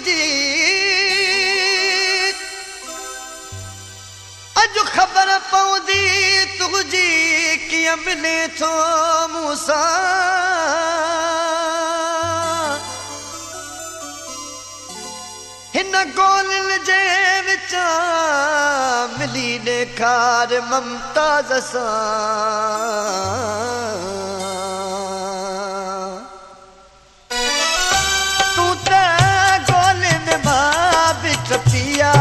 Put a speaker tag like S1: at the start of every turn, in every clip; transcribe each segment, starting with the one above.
S1: तुझी अज खबर पौंदी तुझी कीअं मिले थो मूंसां हिन ॻोल्हण जे विचां मिली ॾेखार मुमताज़ सां तूं त ॻोल्हण मां बि टपिया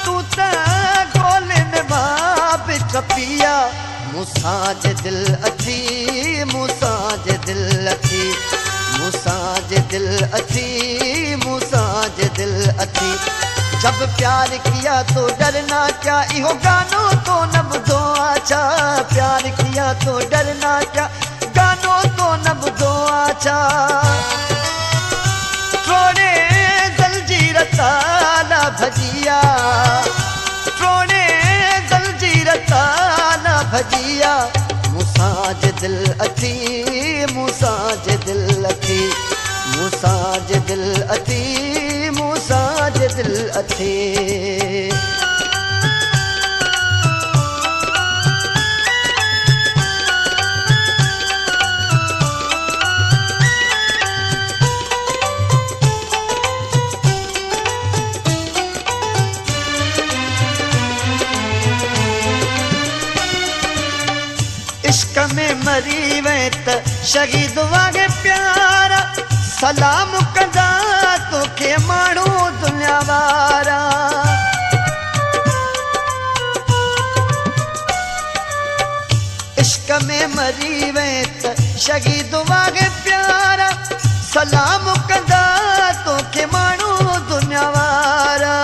S1: तूं त ॻोल्हण मां बि टपिया मूंसां जे दिलि अची मूंसां जे दिलि अची मूंसां जे दिलि अची मूंसां जे दिलि अची जब प्यार किया तो डरना क्या इहो गानो तो न ॿुधो आछा प्यार किया तो डरना क्या गानो तो न ॿुधो आछा थोड़े जलजीर ताला भजिया थोड़े जलजीर ताला भजिया मूंसां जे दिलि अची मूंसां जे दिलि अची मूंसां जे दिलि अची मूंसां जे दिलि अची इश्क में मरी वे त शहीद वागे प्यारा सलाम कंदा तोखे माण्हू दुनिया वारा इश्क में मरी वे त शहीद वागे प्यारा सलाम कंदा तोखे माण्हू दुनिया वारा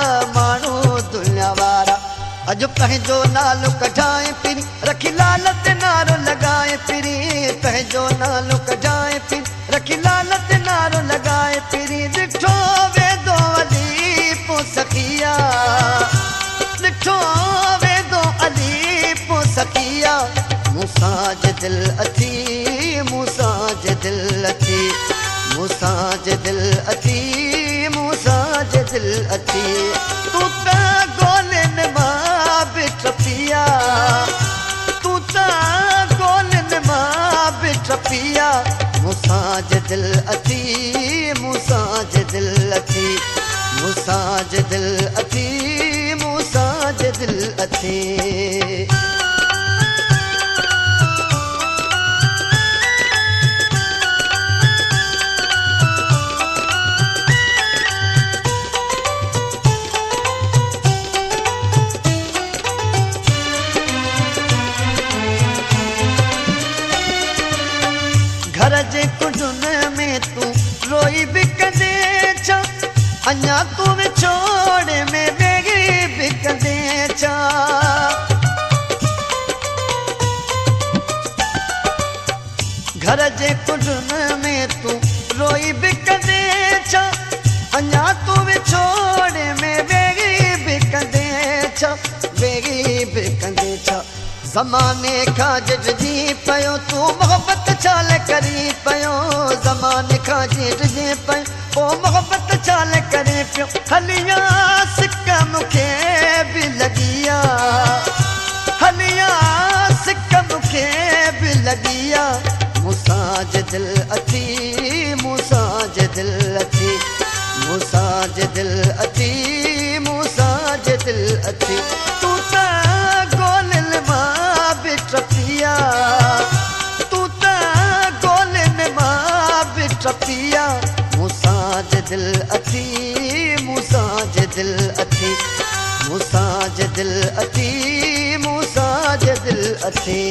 S1: अॼु पंहिंजो नालो कढाए पिरी रखी लाल ते नारो लॻाए पिरी पंहिंजो नालो कढाए पिरी रखी लाल ते नारो लॻाए पिरी ॾिठो वेंदो अली पोइ सखिया ॾिठो वेंदो अली पोइ सखिया मूंसां जे दिलि अची मूंसां जे दिलि अची मूंसां जे दिलि अची मूंसां जे दिलि अची तूं त ॻोल्हण मां बि टपिया तूं त ॻोल्हण मां बि टपिया मूंसां जे दिलि अची मूंसां जे दिलि अची मूंसां जे दिलि अची मूंसां जे दिलि अची घर जे कुंडुन में तूं रोई बि कंदे छा अञा तूं विछोड़े में वेही बि कंदे छा घर जे कुंडुन में तूं रोई बि कंदे छा अञा तूं विछोड़े में वेही बि कंदे छा वेही बि कंदे छा ज़माने खां जिटिजी पियो तूं मोहबत छाल करी पियो ज़माने खां जिटिजी पियो पोइ मोहबत छाल करे पियो हलिया सिक मूंखे बि लॻिया हलिया सिक मूंखे बि लॻिया मूंसां जे दिलि अची मूंसां जे दिलि अची मूंसां जे दिलि अची मूंसां जे दिलि अची तूं त ॻोल्हण मां बि टपिया तूं त ॻोल्हण मां बि टपिया मूंसां जे दिलि अची मूंसां जे दिलि अची मूंसां जे दिलि अची मूंसां जे दिलि अची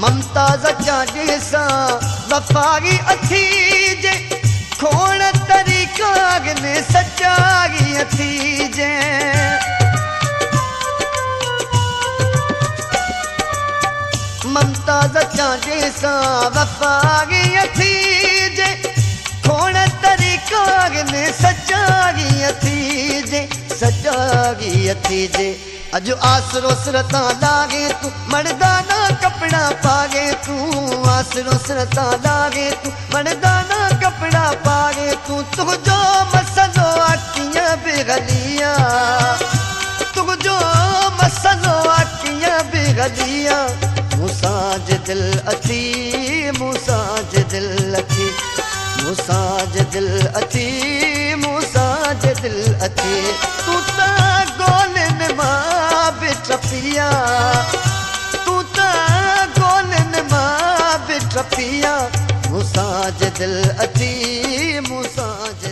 S1: मुमताज़ जाॾे सां वफ़ाई अथी जे खोड़ तरीक़ा में सचाई अथी जे ममता राज चांजे सा वफागी थी जे खोण तरीक़ा ने सजागी थी जे अज आसरो सिरता लागे तू मर्दाना कपड़ा पागे तू आसरो सिरता लागे तू मर्दाना कपड़ा पागे तू तुझो मसलो अखियां बिगलिया तुझो मसलो अखियां बिगलिया मुसाज दिल अथी मुसाज दिल अथी मुसाज दिल अथी मुसाज दिल अथी तू ता गोलन मां बिटपिया तू ता गोलन मां बिटपिया मुसाज दिल अथी मुसाज